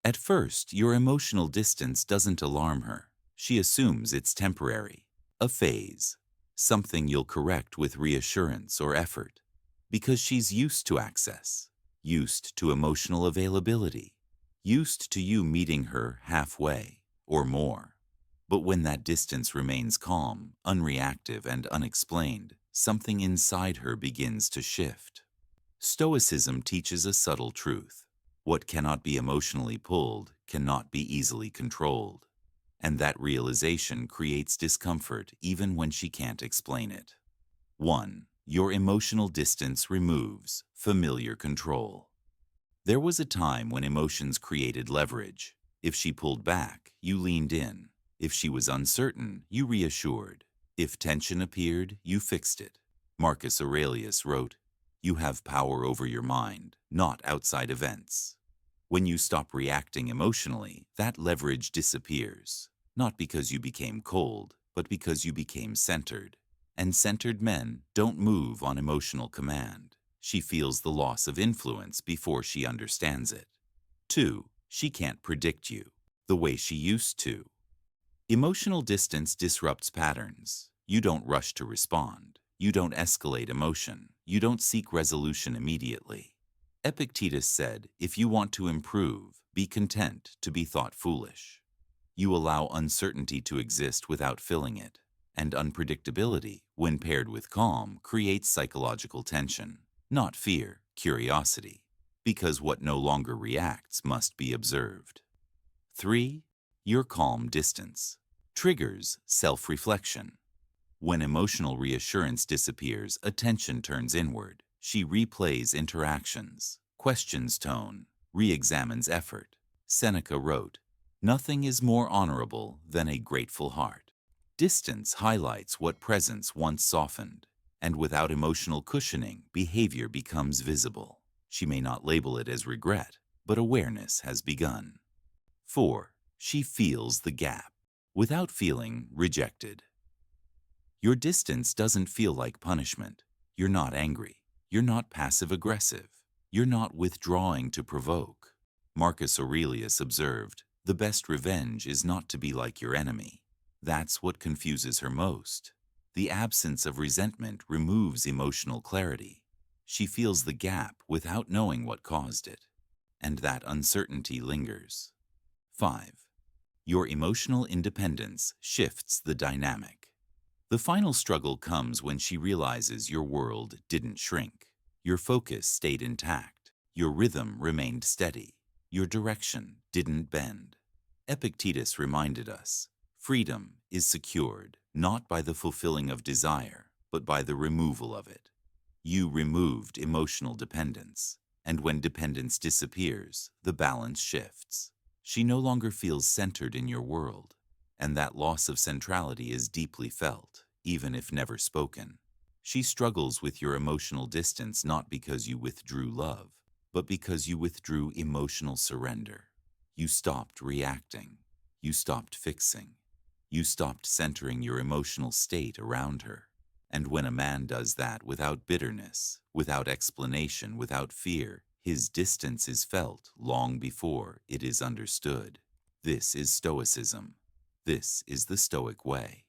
At first, your emotional distance doesn't alarm her. She assumes it's temporary, a phase, something you'll correct with reassurance or effort, because she's used to access, used to emotional availability, used to you meeting her halfway or more. But when that distance remains calm, unreactive, and unexplained, something inside her begins to shift. Stoicism teaches a subtle truth. What cannot be emotionally pulled cannot be easily controlled. And that realization creates discomfort even when she can't explain it. 1. Your emotional distance removes familiar control. There was a time when emotions created leverage. If she pulled back, you leaned in. If she was uncertain, you reassured. If tension appeared, you fixed it. Marcus Aurelius wrote, "You have power over your mind, not outside events." When you stop reacting emotionally, that leverage disappears, not because you became cold, but because you became centered. And centered men don't move on emotional command. She feels the loss of influence before she understands it. 2. She can't predict you the way she used to. Emotional distance disrupts patterns. You don't rush to respond. You don't escalate emotion. You don't seek resolution immediately. Epictetus said, if you want to improve, be content to be thought foolish. You allow uncertainty to exist without filling it, and unpredictability, when paired with calm, creates psychological tension, not fear, curiosity, because what no longer reacts must be observed. 3. Your calm distance triggers self-reflection. When emotional reassurance disappears, attention turns inward. She replays interactions, questions tone, re-examines effort. Seneca wrote, "Nothing is more honorable than a grateful heart." Distance highlights what presence once softened, and without emotional cushioning, behavior becomes visible. She may not label it as regret, but awareness has begun. 4. She feels the gap, without feeling rejected. Your distance doesn't feel like punishment. You're not angry. You're not passive-aggressive. You're not withdrawing to provoke. Marcus Aurelius observed, "The best revenge is not to be like your enemy." That's what confuses her most. The absence of resentment removes emotional clarity. She feels the gap without knowing what caused it, and that uncertainty lingers. 5. Your emotional independence shifts the dynamic. The final struggle comes when she realizes your world didn't shrink. Your focus stayed intact. Your rhythm remained steady. Your direction didn't bend. Epictetus reminded us, freedom is secured not by the fulfilling of desire, but by the removal of it. You removed emotional dependence, and when dependence disappears, the balance shifts. She no longer feels centered in your world, and that loss of centrality is deeply felt, even if never spoken. She struggles with your emotional distance not because you withdrew love, but because you withdrew emotional surrender. You stopped reacting. You stopped fixing. You stopped centering your emotional state around her. And when a man does that without bitterness, without explanation, without fear, his distance is felt long before it is understood. This is Stoicism. This is the Stoic way.